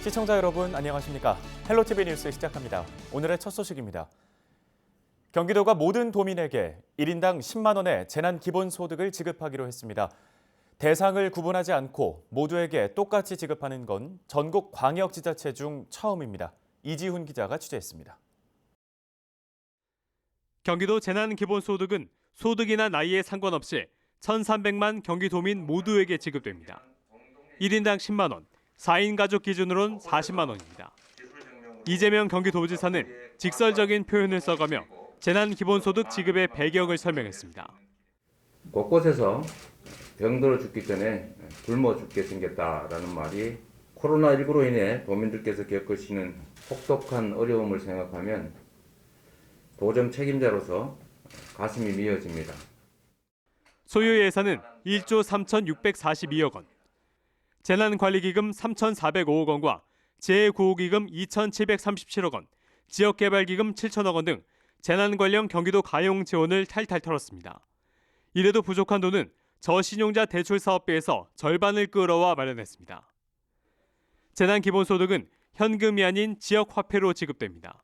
시청자 여러분 안녕하십니까? 헬로티비 뉴스 시작합니다. 오늘의 첫 소식입니다. 경기도가 모든 도민에게 1인당 10만 원의 재난기본소득을 지급하기로 했습니다. 대상을 구분하지 않고 모두에게 똑같이 지급하는 건 전국 광역지자체 중 처음입니다. 이지훈 기자가 취재했습니다. 경기도 재난기본소득은 소득이나 나이에 상관없이 1,300만 경기도민 모두에게 지급됩니다. 1인당 10만 원, 4인 가족 기준으로는 40만 원입니다. 이재명 경기도지사는 직설적인 표현을 써가며 재난기본소득 지급의 배경을 설명했습니다. 곳곳에서 병들어 죽기 전에 굶어 죽게 생겼다라는 말이 코로나19로 인해 도민들께서 겪으시는 혹독한 어려움을 생각하면 도정 책임자로서 가슴이 미어집니다. 소요 예산은 1조 3,642억 원, 재난관리기금 3,405억 원과 재해구호기금 2,737억 원, 지역개발기금 7천억 원 등 재난 관련 경기도 가용 지원을 탈탈 털었습니다. 이래도 부족한 돈은 저신용자 대출사업비에서 절반을 끌어와 마련했습니다. 재난기본소득은 현금이 아닌 지역화폐로 지급됩니다.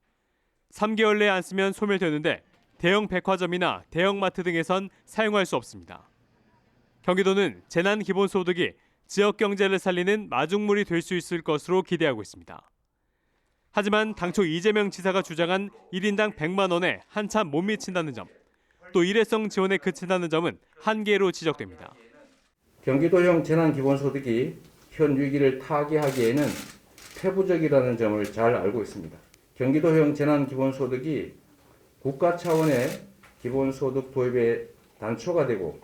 3개월 내에 안 쓰면 소멸되는데 대형 백화점이나 대형마트 등에선 사용할 수 없습니다. 경기도는 재난기본소득이 지역 경제를 살리는 마중물이 될 수 있을 것으로 기대하고 있습니다. 하지만 당초 이재명 지사가 주장한 1인당 100만 원에 한참 못 미친다는 점, 또 일회성 지원에 그친다는 점은 한계로 지적됩니다. 경기도형 재난기본소득이 현 위기를 타개하기에는 폐부적이라는 점을 잘 알고 있습니다. 경기도형 재난기본소득이 국가 차원의 기본소득 도입의 단초가 되고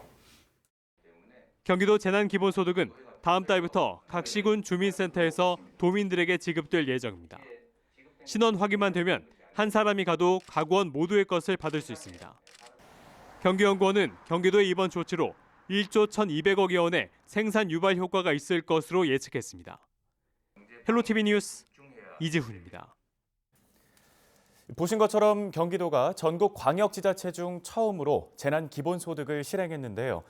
경기도 재난기본소득은 다음 달부터 각 시군 주민센터에서 도민들에게 지급될 예정입니다. 신원 확인만 되면 한 사람이 가도 가구원 모두의 것을 받을 수 있습니다. 경기연구원은 경기도의 이번 조치로 1조 1,200억여 원의 생산 유발 효과가 있을 것으로 예측했습니다. 헬로티비 뉴스 이지훈입니다. 보신 것처럼 경기도가 전국 광역지자체 중 처음으로 재난기본소득을 실행했는데요.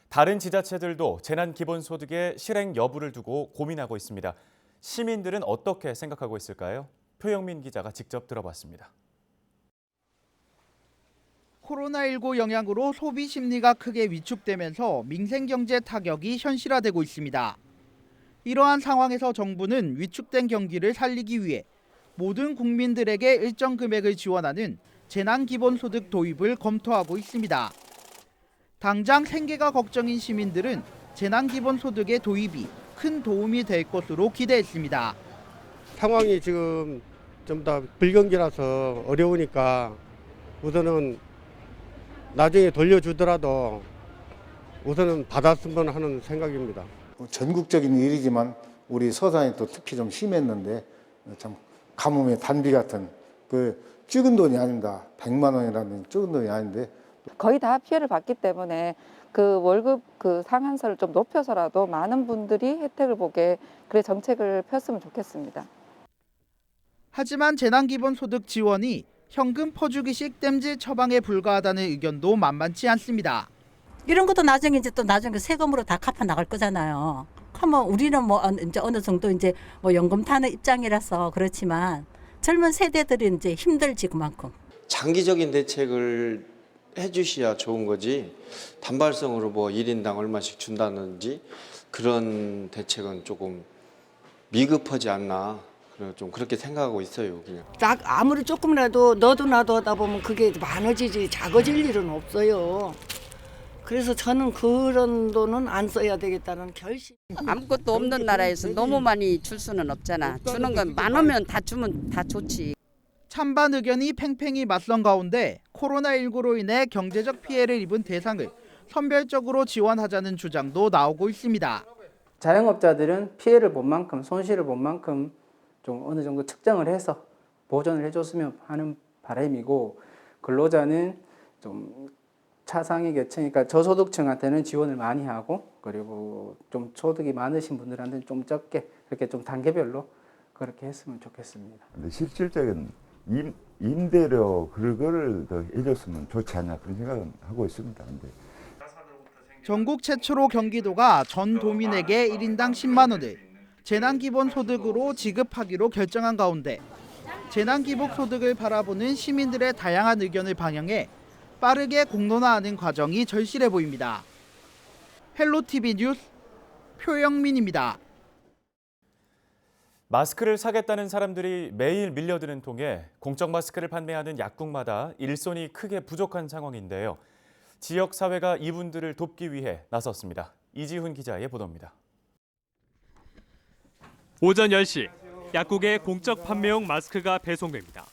다른 지자체들도 재난기본소득의 실행 여부를 두고 고민하고 있습니다. 시민들은 어떻게 생각하고 있을까요? 표영민 기자가 직접 들어봤습니다. 코로나19 영향으로 소비 심리가 크게 위축되면서 민생경제 타격이 현실화되고 있습니다. 이러한 상황에서 정부는 위축된 경기를 살리기 위해 모든 국민들에게 일정 금액을 지원하는 재난기본소득 도입을 검토하고 있습니다. 당장 생계가 걱정인 시민들은 재난기본소득의 도입이 큰 도움이 될 것으로 기대했습니다. 상황이 지금 좀 더 불경기라서 어려우니까 우선은 나중에 돌려주더라도 우선은 받았으면 하는 생각입니다. 전국적인 일이지만 우리 서산이 또 특히 좀 심했는데 참 가뭄의 단비 같은 그 적은 돈이 아닙니다. 100만 원이라는 적은 돈이 아닌데 거의 다 피해를 봤기 때문에 그 월급 그 상한선을 좀 높여서라도 많은 분들이 혜택을 보게 그래 정책을 폈으면 좋겠습니다. 하지만 재난기본소득 지원이 현금 퍼주기식 땜질 처방에 불과하다는 의견도 만만치 않습니다. 이런 것도 나중에 이제 또 나중에 세금으로 다 갚아 나갈 거잖아요. 그러면 우리는 뭐 이제 어느 정도 이제 뭐 연금 타는 입장이라서 그렇지만 젊은 세대들이 이제 힘들지 그만큼. 장기적인 대책을 해주셔야 좋은 거지 단발성으로 뭐 1인당 얼마씩 준다든지 그런 대책은 조금 미흡하지 않나 좀 그렇게 생각하고 있어요. 그냥 딱 아무리 조금이라도 너도 나도 하다 보면 그게 많아지지 작아질 일은 없어요. 그래서 저는 그런 돈은 안 써야 되겠다는 결심. 아무것도 없는 나라에서 너무 많이 줄 수는 없잖아. 주는 건 많으면 다 주면 다 좋지. 찬반 의견이 팽팽히 맞선 가운데 코로나19로 인해 경제적 피해를 입은 대상을 선별적으로 지원하자는 주장도 나오고 있습니다. 자영업자들은 피해를 본 만큼, 손실을 본 만큼 좀 어느 정도 측정을 해서 보전을 해줬으면 하는 바람이고, 근로자는 좀 차상위 계층, 그러니까 저소득층한테는 지원을 많이 하고, 그리고 좀 소득이 많으신 분들한테는 좀 적게 이렇게 좀 단계별로 그렇게 했으면 좋겠습니다. 실질적인 임대료 그거를 더 해줬으면 좋지 않냐 그런 생각은 하고 있습니다. 근데. 전국 최초로 경기도가 전 도민에게 1인당 10만 원을, 재난기본소득으로 지급하기로 결정한 가운데 재난기본소득을 바라보는 시민들의 다양한 의견을 반영해 빠르게 공론화하는 과정이 절실해 보입니다. 헬로티비 뉴스 표영민입니다. 마스크를 사겠다는 사람들이 매일 밀려드는 통에 공적 마스크를 판매하는 약국마다 일손이 크게 부족한 상황인데요. 지역 사회가 이분들을 돕기 위해 나섰습니다. 이지훈 기자의 보도입니다. 오전 10시 약국에 공적 판매용 마스크가 배송됩니다.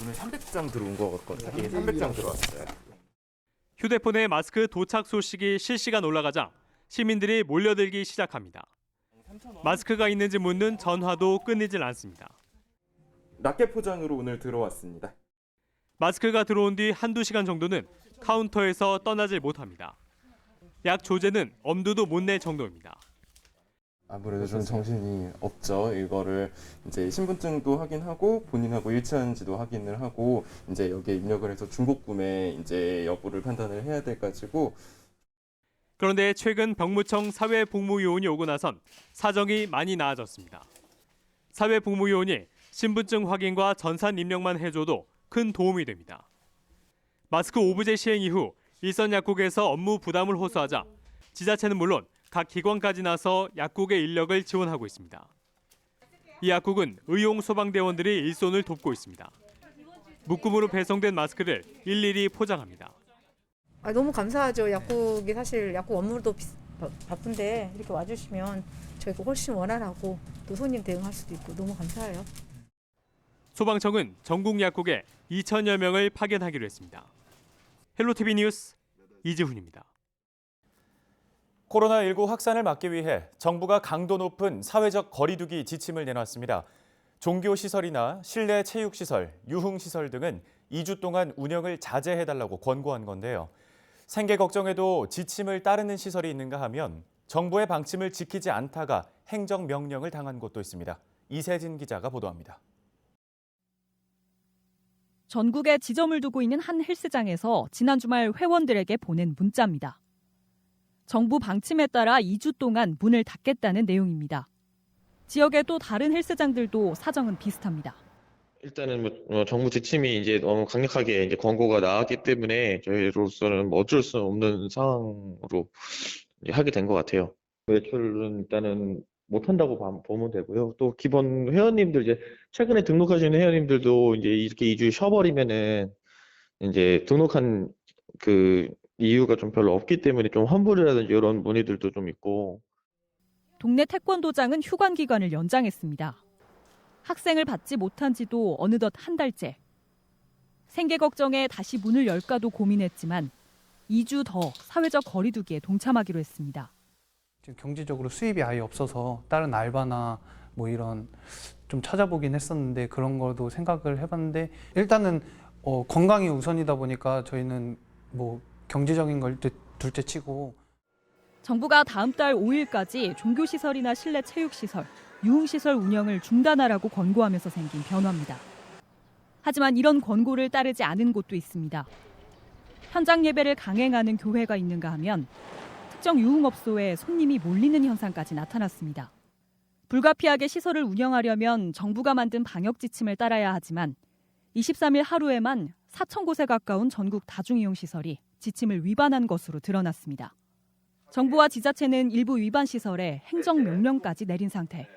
오늘 300장 들어온 거 같거든요. 300장 들어왔어요. 휴대폰에 마스크 도착 소식이 실시간 올라가자 시민들이 몰려들기 시작합니다. 마스크가 있는지 묻는 전화도 끊이질 않습니다. 낱개 포장으로 오늘 들어왔습니다. 마스크가 들어온 뒤 한두 시간 정도는 카운터에서 떠나질 못합니다. 약 조제는 엄두도 못 낼 정도입니다. 아무래도 좀 정신이 없죠. 이거를 이제 신분증도 확인하고 본인하고 일치하는지도 확인을 하고 이제 여기에 입력을 해서 중복 구매 이제 여부를 판단을 해야 돼 가지고. 그런데 최근 병무청 사회복무요원이 오고 나선 사정이 많이 나아졌습니다. 사회복무요원이 신분증 확인과 전산 입력만 해줘도 큰 도움이 됩니다. 마스크 오브제 시행 이후 일선 약국에서 업무 부담을 호소하자 지자체는 물론 각 기관까지 나서 약국의 인력을 지원하고 있습니다. 이 약국은 의용 소방대원들이 일손을 돕고 있습니다. 묶음으로 배송된 마스크를 일일이 포장합니다. 너무 감사하죠. 약국이 사실 약국 업무도 바쁜데 이렇게 와주시면 저희가 훨씬 원활하고 또 손님 대응할 수도 있고 너무 감사해요. 소방청은 전국 약국에 2천여 명을 파견하기로 했습니다. 헬로티비 뉴스 이지훈입니다. 코로나19 확산을 막기 위해 정부가 강도 높은 사회적 거리두기 지침을 내놨습니다. 종교시설이나 실내 체육시설, 유흥시설 등은 2주 동안 운영을 자제해달라고 권고한 건데요. 생계 걱정에도 지침을 따르는 시설이 있는가 하면 정부의 방침을 지키지 않다가 행정명령을 당한 곳도 있습니다. 이세진 기자가 보도합니다. 전국에 지점을 두고 있는 한 헬스장에서 지난 주말 회원들에게 보낸 문자입니다. 정부 방침에 따라 2주 동안 문을 닫겠다는 내용입니다. 지역의 또 다른 헬스장들도 사정은 비슷합니다. 일단은 정부 지침이 이제 너무 강력하게 이제 권고가 나왔기 때문에 저희로서는 어쩔 수 없는 상황으로 하게 된 것 같아요. 외출은 일단은 못 한다고 보면 되고요. 또 기본 회원님들 이제 최근에 등록하시는 회원님들도 이제 이렇게 2주 쉬어버리면은 이제 등록한 그 이유가 좀 별로 없기 때문에 좀 환불이라든지 이런 문의들도 좀 있고. 동네 태권도장은 휴관 기간을 연장했습니다. 학생을 받지 못한 지도 어느덧 한 달째. 생계 걱정에 다시 문을 열까도 고민했지만 2주 더 사회적 거리두기에 동참하기로 했습니다. 지금 경제적으로 수입이 아예 없어서 다른 알바나 뭐 이런 좀 찾아보긴 했었는데 그런 거도 생각을 해봤는데 일단은 건강이 우선이다 보니까 저희는 뭐 경제적인 걸 둘째 치고. 정부가 다음 달 5일까지 종교시설이나 실내 체육시설, 유흥시설 운영을 중단하라고 권고하면서 생긴 변화입니다. 하지만 이런 권고를 따르지 않은 곳도 있습니다. 현장 예배를 강행하는 교회가 있는가 하면 특정 유흥업소에 손님이 몰리는 현상까지 나타났습니다. 불가피하게 시설을 운영하려면 정부가 만든 방역 지침을 따라야 하지만 23일 하루에만 4천 곳에 가까운 전국 다중이용시설이 지침을 위반한 것으로 드러났습니다. 정부와 지자체는 일부 위반 시설에 행정명령까지 내린 상태.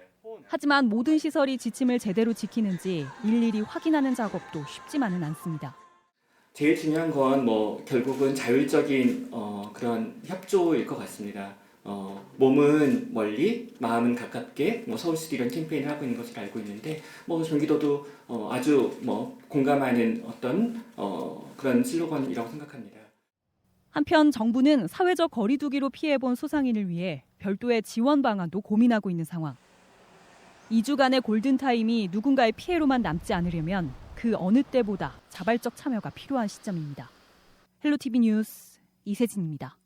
하지만 모든 시설이 지침을 제대로 지키는지 일일이 확인하는 작업도 쉽지만은 않습니다. 제일 중요한 건 결국은 자율적인 그런 협조일 것 같습니다. 몸은 멀리, 마음은 가깝게 서울시도 이런 캠페인을 하고 있는 것을 알고 있는데 경기도도 아주 공감하는 어떤 그런 슬로건이라고 생각합니다. 한편 정부는 사회적 거리두기로 피해본 소상인을 위해 별도의 지원 방안도 고민하고 있는 상황. 2주간의 골든타임이 누군가의 피해로만 남지 않으려면 그 어느 때보다 자발적 참여가 필요한 시점입니다. 헬로티비 뉴스 이세진입니다.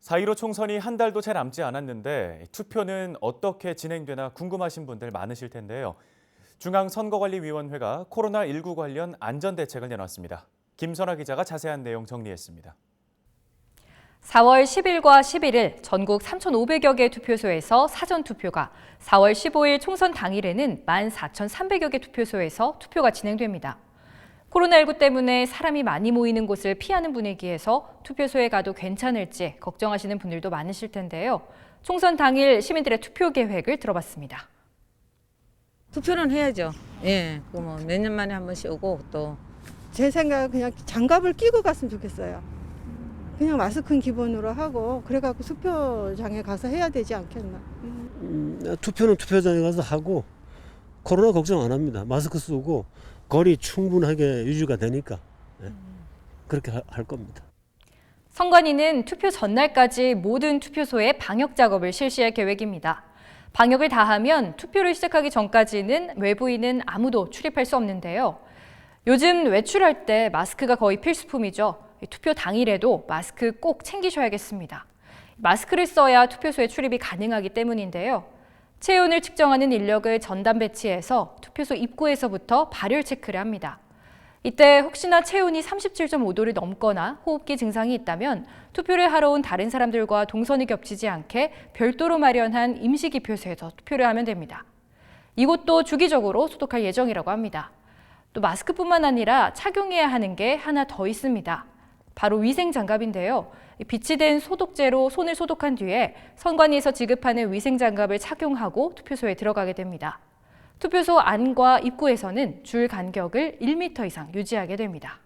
(4.15) 총선이 한 달도 채 남지 않았는데 투표는 어떻게 진행되나 궁금하신 분들 많으실 텐데요. 중앙선거관리위원회가 코로나19 관련 안전대책을 내놨습니다. 김선아 기자가 자세한 내용 정리했습니다. 4월 10일과 11일 전국 3,500여 개 투표소에서 사전투표가, 4월 15일 총선 당일에는 14,300여 개 투표소에서 투표가 진행됩니다. 코로나19 때문에 사람이 많이 모이는 곳을 피하는 분위기에서 투표소에 가도 괜찮을지 걱정하시는 분들도 많으실 텐데요. 총선 당일 시민들의 투표 계획을 들어봤습니다. 투표는 해야죠. 예, 뭐 몇 년 만에 한 번씩 오고 또. 제 생각은 그냥 장갑을 끼고 갔으면 좋겠어요. 그냥 마스크는 기본으로 하고 그래갖고 투표장에 가서 해야 되지 않겠나. 투표는 투표장에 가서 하고 코로나 걱정 안 합니다. 마스크 쓰고 거리 충분하게 유지가 되니까 그렇게 할 겁니다. 선관위는 투표 전날까지 모든 투표소에 방역 작업을 실시할 계획입니다. 방역을 다하면 투표를 시작하기 전까지는 외부인은 아무도 출입할 수 없는데요. 요즘 외출할 때 마스크가 거의 필수품이죠. 투표 당일에도 마스크 꼭 챙기셔야겠습니다. 마스크를 써야 투표소에 출입이 가능하기 때문인데요. 체온을 측정하는 인력을 전담 배치해서 투표소 입구에서부터 발열 체크를 합니다. 이때 혹시나 체온이 37.5도를 넘거나 호흡기 증상이 있다면 투표를 하러 온 다른 사람들과 동선이 겹치지 않게 별도로 마련한 임시기표소에서 투표를 하면 됩니다. 이곳도 주기적으로 소독할 예정이라고 합니다. 또 마스크뿐만 아니라 착용해야 하는 게 하나 더 있습니다. 바로 위생장갑인데요. 비치된 소독제로 손을 소독한 뒤에 선관위에서 지급하는 위생장갑을 착용하고 투표소에 들어가게 됩니다. 투표소 안과 입구에서는 줄 간격을 1m 이상 유지하게 됩니다.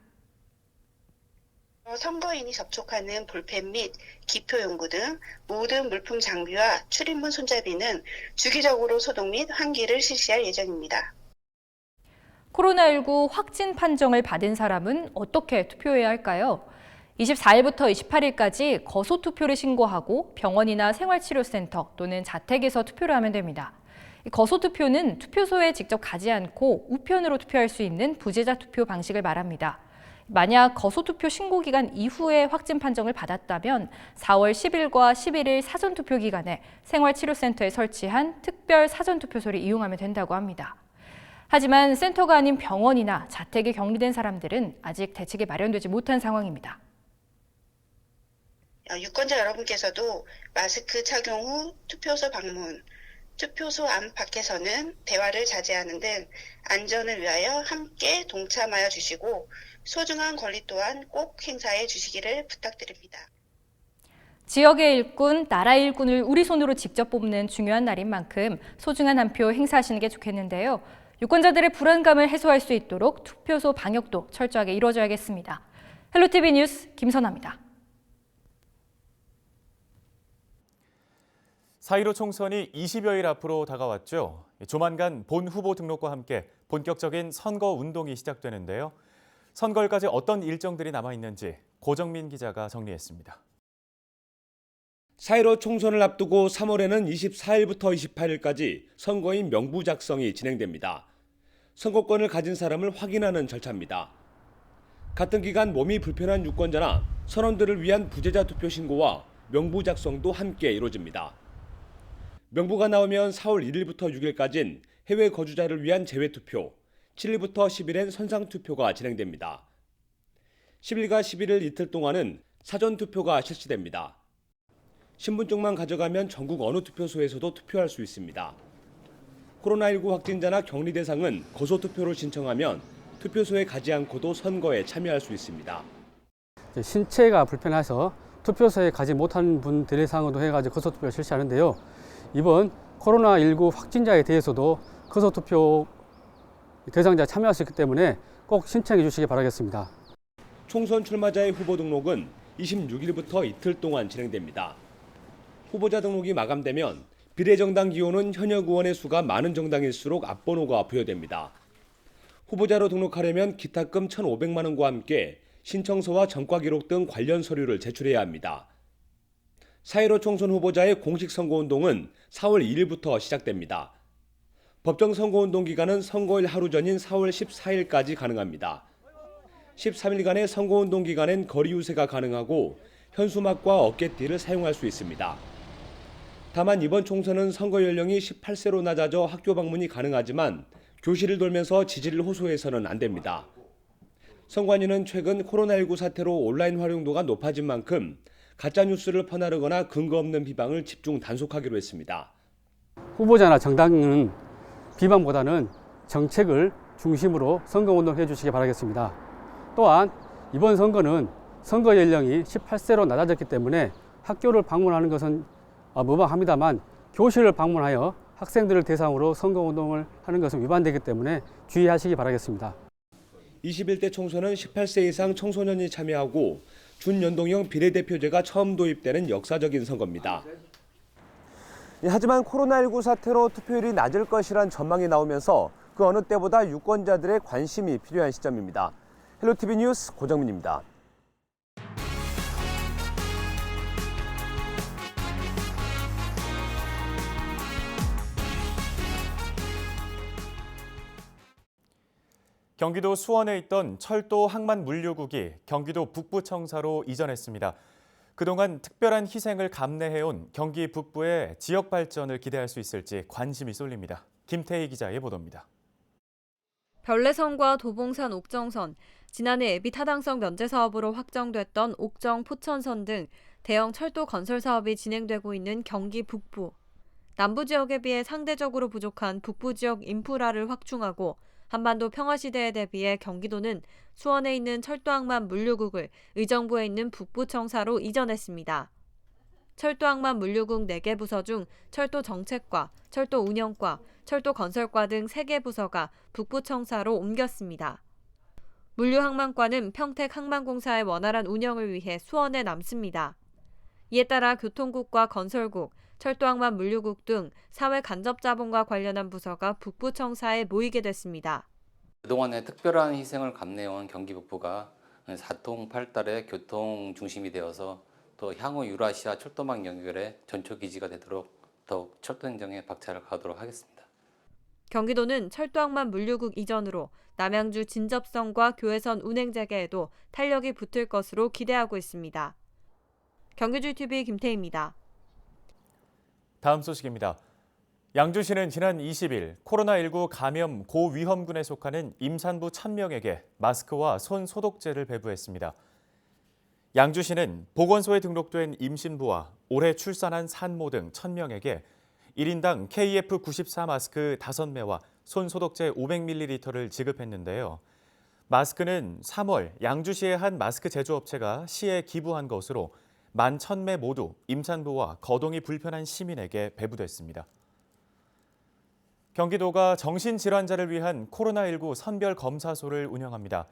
선거인이 접촉하는 볼펜 및 기표용구 등 모든 물품 장비와 출입문 손잡이는 주기적으로 소독 및 환기를 실시할 예정입니다. 코로나19 확진 판정을 받은 사람은 어떻게 투표해야 할까요? 24일부터 28일까지 거소투표를 신고하고 병원이나 생활치료센터 또는 자택에서 투표를 하면 됩니다. 거소투표는 투표소에 직접 가지 않고 우편으로 투표할 수 있는 부재자 투표 방식을 말합니다. 만약 거소투표 신고 기간 이후에 확진 판정을 받았다면 4월 10일과 11일 사전투표 기간에 생활치료센터에 설치한 특별 사전투표소를 이용하면 된다고 합니다. 하지만 센터가 아닌 병원이나 자택에 격리된 사람들은 아직 대책이 마련되지 못한 상황입니다. 유권자 여러분께서도 마스크 착용 후 투표소 방문, 투표소 안팎에서는 대화를 자제하는 등 안전을 위하여 함께 동참하여 주시고 소중한 권리 또한 꼭 행사해 주시기를 부탁드립니다. 지역의 일꾼, 나라의 일꾼을 우리 손으로 직접 뽑는 중요한 날인 만큼 소중한 한 표 행사하시는 게 좋겠는데요. 유권자들의 불안감을 해소할 수 있도록 투표소 방역도 철저하게 이루어져야겠습니다. 헬로티비 뉴스 김선아입니다. 4.15 총선이 20여일 앞으로 다가왔죠. 조만간 본 후보 등록과 함께 본격적인 선거 운동이 시작되는데요. 선거일까지 어떤 일정들이 남아있는지 고정민 기자가 정리했습니다. 4.15 총선을 앞두고 3월에는 24일부터 28일까지 선거인 명부 작성이 진행됩니다. 선거권을 가진 사람을 확인하는 절차입니다. 같은 기간 몸이 불편한 유권자나 선원들을 위한 부재자 투표 신고와 명부 작성도 함께 이루어집니다. 명부가 나오면 4월 1일부터 6일까지는 해외 거주자를 위한 재외투표, 7일부터 10일엔 선상투표가 진행됩니다. 10일과 11일 이틀 동안은 사전투표가 실시됩니다. 신분증만 가져가면 전국 어느 투표소에서도 투표할 수 있습니다. 코로나19 확진자나 격리 대상은 거소투표를 신청하면 투표소에 가지 않고도 선거에 참여할 수 있습니다. 신체가 불편해서 투표소에 가지 못한 분들 대상으로 해가지고 거소투표를 실시하는데요. 이번 코로나19 확진자에 대해서도 거소투표 대상자 참여할 수 있기 때문에 꼭 신청해 주시기 바라겠습니다. 총선 출마자의 후보 등록은 26일부터 이틀 동안 진행됩니다. 후보자 등록이 마감되면 비례정당 기호는 현역 의원의 수가 많은 정당일수록 앞번호가 부여됩니다. 후보자로 등록하려면 기탁금 1,500만 원과 함께 신청서와 전과 기록 등 관련 서류를 제출해야 합니다. 4.15 총선 후보자의 공식 선거운동은 4월 2일부터 시작됩니다. 법정 선거운동 기간은 선거일 하루 전인 4월 14일까지 가능합니다. 13일간의 선거운동 기간엔 거리 유세가 가능하고 현수막과 어깨띠를 사용할 수 있습니다. 다만 이번 총선은 선거 연령이 18세로 낮아져 학교 방문이 가능하지만 교실을 돌면서 지지를 호소해서는 안 됩니다. 선관위는 최근 코로나19 사태로 온라인 활용도가 높아진 만큼 가짜뉴스를 퍼나르거나 근거 없는 비방을 집중 단속하기로 했습니다. 후보자나 정당은 비방보다는 정책을 중심으로 선거운동을 해주시기 바라겠습니다. 또한 이번 선거는 선거 연령이 18세로 낮아졌기 때문에 학교를 방문하는 것은 무방합니다만 교실을 방문하여 학생들을 대상으로 선거운동을 하는 것은 위반되기 때문에 주의하시기 바라겠습니다. 21대 총선은 18세 이상 청소년이 참여하고 준연동형 비례대표제가 처음 도입되는 역사적인 선거입니다. 하지만 코로나19 사태로 투표율이 낮을 것이란 전망이 나오면서 그 어느 때보다 유권자들의 관심이 필요한 시점입니다. 헬로티비 뉴스 고정민입니다. 경기도 수원에 있던 철도 항만 물류국이 경기도 북부청사로 이전했습니다. 그동안 특별한 희생을 감내해온 경기 북부의 지역 발전을 기대할 수 있을지 관심이 쏠립니다. 김태희 기자의 보도입니다. 별내선과 도봉산 옥정선, 지난해 예비 타당성 면제 사업으로 확정됐던 옥정 포천선 등 대형 철도 건설 사업이 진행되고 있는 경기 북부. 남부 지역에 비해 상대적으로 부족한 북부 지역 인프라를 확충하고 한반도 평화시대에 대비해 경기도는 수원에 있는 철도항만 물류국을 의정부에 있는 북부청사로 이전했습니다. 철도항만 물류국 4개 부서 중 철도정책과, 철도운영과, 철도건설과 등 3개 부서가 북부청사로 옮겼습니다. 물류항만과는 평택항만공사의 원활한 운영을 위해 수원에 남습니다. 이에 따라 교통국과 건설국, 철도항만 물류국 등 사회 간접자본과 관련한 부서가 북부청사에 모이게 됐습니다. 그동안에 특별한 희생을 감내해온 경기 북부가 사통팔달의 교통 중심이 되어서 또 향후 유라시아 철도망 연결의 전초기지가 되도록 더욱 철도 행정에 박차를 가하도록 하겠습니다. 경기도는 철도항만 물류국 이전으로 남양주 진접선과 교회선 운행 재개에도 탄력이 붙을 것으로 기대하고 있습니다. 경기주TV 김태희입니다. 다음 소식입니다. 양주시는 지난 20일 코로나19 감염 고위험군에 속하는 임산부 1,000명에게 마스크와 손 소독제를 배부했습니다. 양주시는 보건소에 등록된 임신부와 올해 출산한 산모 등 1,000명에게 1인당 KF94 마스크 5매와 손 소독제 500ml를 지급했는데요. 마스크는 3월 양주시의 한 마스크 제조업체가 시에 기부한 것으로 11,000매 모두 임산부와 거동이 불편한 시민에게 배부됐습니다. 경기도가 정신질환자를 위한 코로나19 선별검사소를 운영합니다.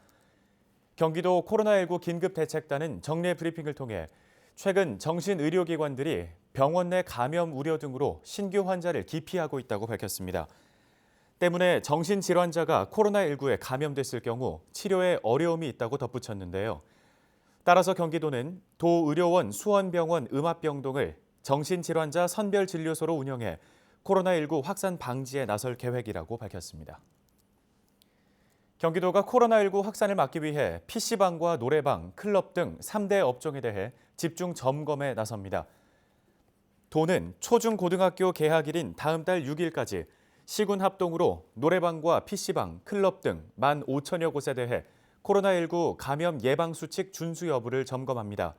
경기도 코로나19 긴급대책단은 정례 브리핑을 통해 최근 정신의료기관들이 병원 내 감염 우려 등으로 신규 환자를 기피하고 있다고 밝혔습니다. 때문에 정신질환자가 코로나19에 감염됐을 경우 치료에 어려움이 있다고 덧붙였는데요. 따라서 경기도는 도의료원 수원병원 음압병동을 정신질환자 선별진료소로 운영해 코로나19 확산 방지에 나설 계획이라고 밝혔습니다. 경기도가 코로나19 확산을 막기 위해 PC방과 노래방, 클럽 등 3대 업종에 대해 집중 점검에 나섭니다. 도는 초중고등학교 개학일인 다음 달 6일까지 시군 합동으로 노래방과 PC방, 클럽 등 15,000여 곳에 대해 코로나19 감염 예방 수칙 준수 여부를 점검합니다.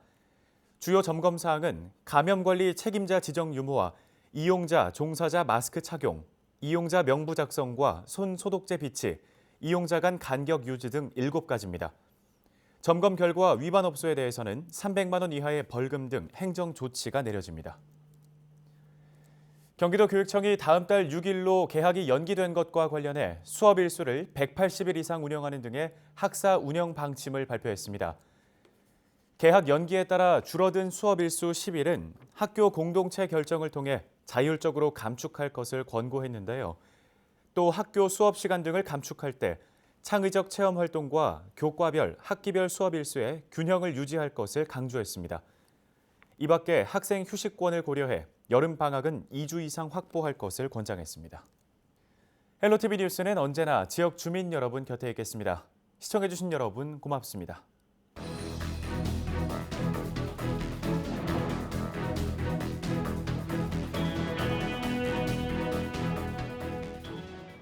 주요 점검 사항은 감염 관리 책임자 지정 유무와 이용자, 종사자 마스크 착용, 이용자 명부 작성과 손 소독제 비치, 이용자 간 간격 유지 등 7가지입니다. 점검 결과 위반 업소에 대해서는 300만 원 이하의 벌금 등 행정 조치가 내려집니다. 경기도 교육청이 다음 달 6일로 개학이 연기된 것과 관련해 수업 일수를 180일 이상 운영하는 등의 학사 운영 방침을 발표했습니다. 개학 연기에 따라 줄어든 수업 일수 10일은 학교 공동체 결정을 통해 자율적으로 감축할 것을 권고했는데요. 또 학교 수업 시간 등을 감축할 때 창의적 체험 활동과 교과별, 학기별 수업 일수의 균형을 유지할 것을 강조했습니다. 이 밖에 학생 휴식권을 고려해 여름 방학은 2주 이상 확보할 것을 권장했습니다. 헬로티비 뉴스는 언제나 지역 주민 여러분 곁에 있겠습니다. 시청해주신 여러분 고맙습니다.